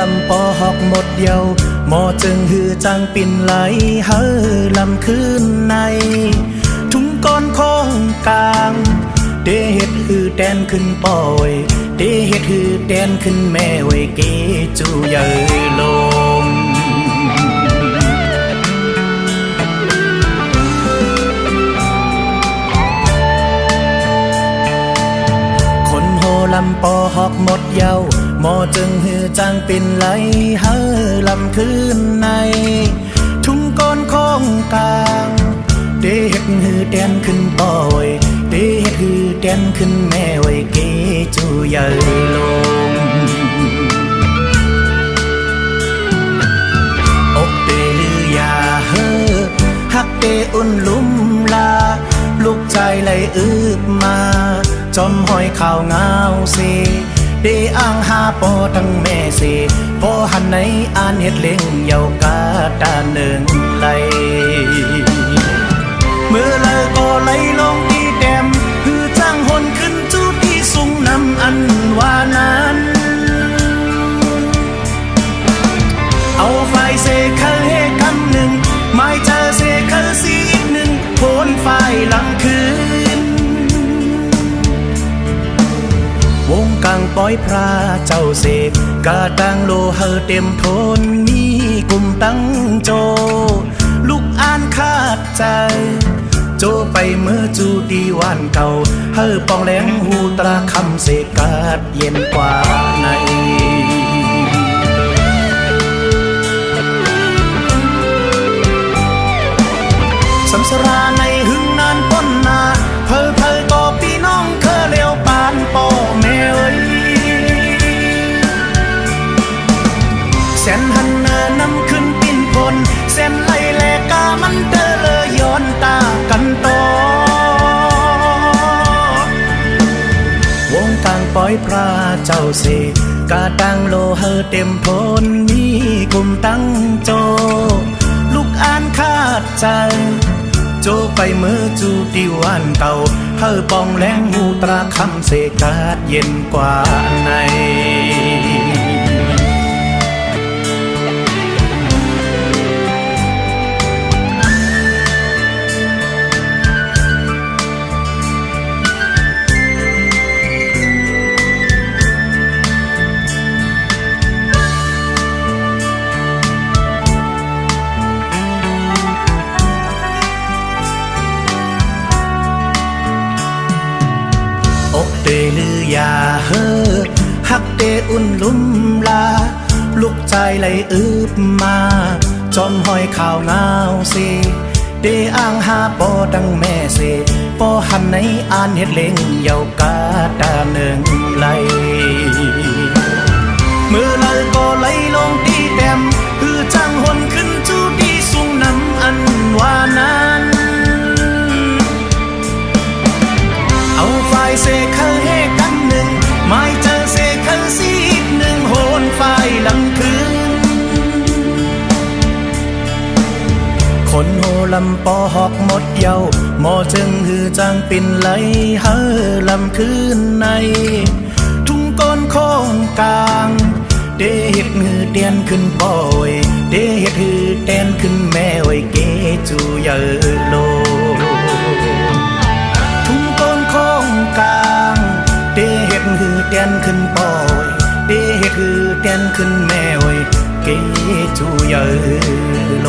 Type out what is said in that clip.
ลำปอหอกหมดเดียวหมอจึงหือจังปิ่นไหลเฮอลำคืนในทุ่งก้อนคงกลางเดเฮ็ดหือแดนขึ้นปอยเดเฮ็ดหือแดนขึ้นแม่ไว้เกจูเยอลมคนโหลำปอหอกหมดเยาหมอจึงหือจังปิ่นไหลเฮอลำคืนในทุ่งก้อนคงกลางเดเฮ็ดหือแดนขึ้นปอยเดเฮ็ดหือแดนขึ้นแม่ไว้เกจูเยอลมอกเดลือยาเฮอฮักเดอุ่นลุ่มลาลูกใจไหลอึบมาจอมห้อยข่าวเงาเสเดอ้างหาปอทั้งแม่เสพอหันในอ่านเฮ็ดเล่งเยาวกาตาหนึ่งไหลเมื่อไหลก็ไหลลงที่แดมคือจ้างหนขึ้นจูที่สูงนำอันว่านั้นเอาไฟเสเคยให้คำหนึ่งไม่เจอเสเคยสีอีกหนึ่งโผลไฟหลังคืนวงกลางปล่อยพระเจ้าเสกกาตังโลเฮอเต็มทนมีกลุ่มตั้งโจลูกอ่านคาดใจโจไปเมื่อจูดีวันเก่าเฮอปองแหลงหูตราคำเสกาดเย็นกว่าในสัมสราในหึงนานป้นนาเพอก็พี่น้องเคอเลี้ยวปานป่อแม่เอ้ยแสนหันเนินนำขึ้นปิ่นพลแสนไล่แลกามันเตอเลยย้อนตากันต่อวงกลางปล่อยพระเจ้าเสกาตังโลเฮอเต็มพลมีกลุ่มตั้งโจลูกอ่านคาดใจโจไปเมื่อจูดีวันเก่าเฮอปองแหลงหูตราคำเสกาดเย็นกว่าในเตลือยาเฮอฮักเตอุ่นลุ่มลาลูกใจไหลอึบมาจอมห้อยข่าวเงาเสเดอ้างหาปอดังแม่เสปอหันในอ่านเฮ็ดเล่งเยาวกาตาหนึ่งไหลเมื่อไหลก็ไหลลงที่แดมคือจ้างหนขึ้นจูดีสูงนำอันว่านั้นเอาไฟเสกเคยให้กันหนึ่งไม่เจอเสกเคยสีอีกหนึ่งโหนไฟหลังคืนคนโหลำปอหอกหมดเยาหมอจึงหือจังปิ่นไหลเฮอลำคืนในทุ่งก้อนคงกลางเดเฮ็ดหือเดียนขึ้นปอยเดเฮ็ดหือเดียนขึ้นแม่ไว้เกจูเยอโลกลางเดเฮ็ดหือเตียนขึ้นปอยเดเฮ็ดหือเตียนขึ้นแม่ไว้เกจูเยอโล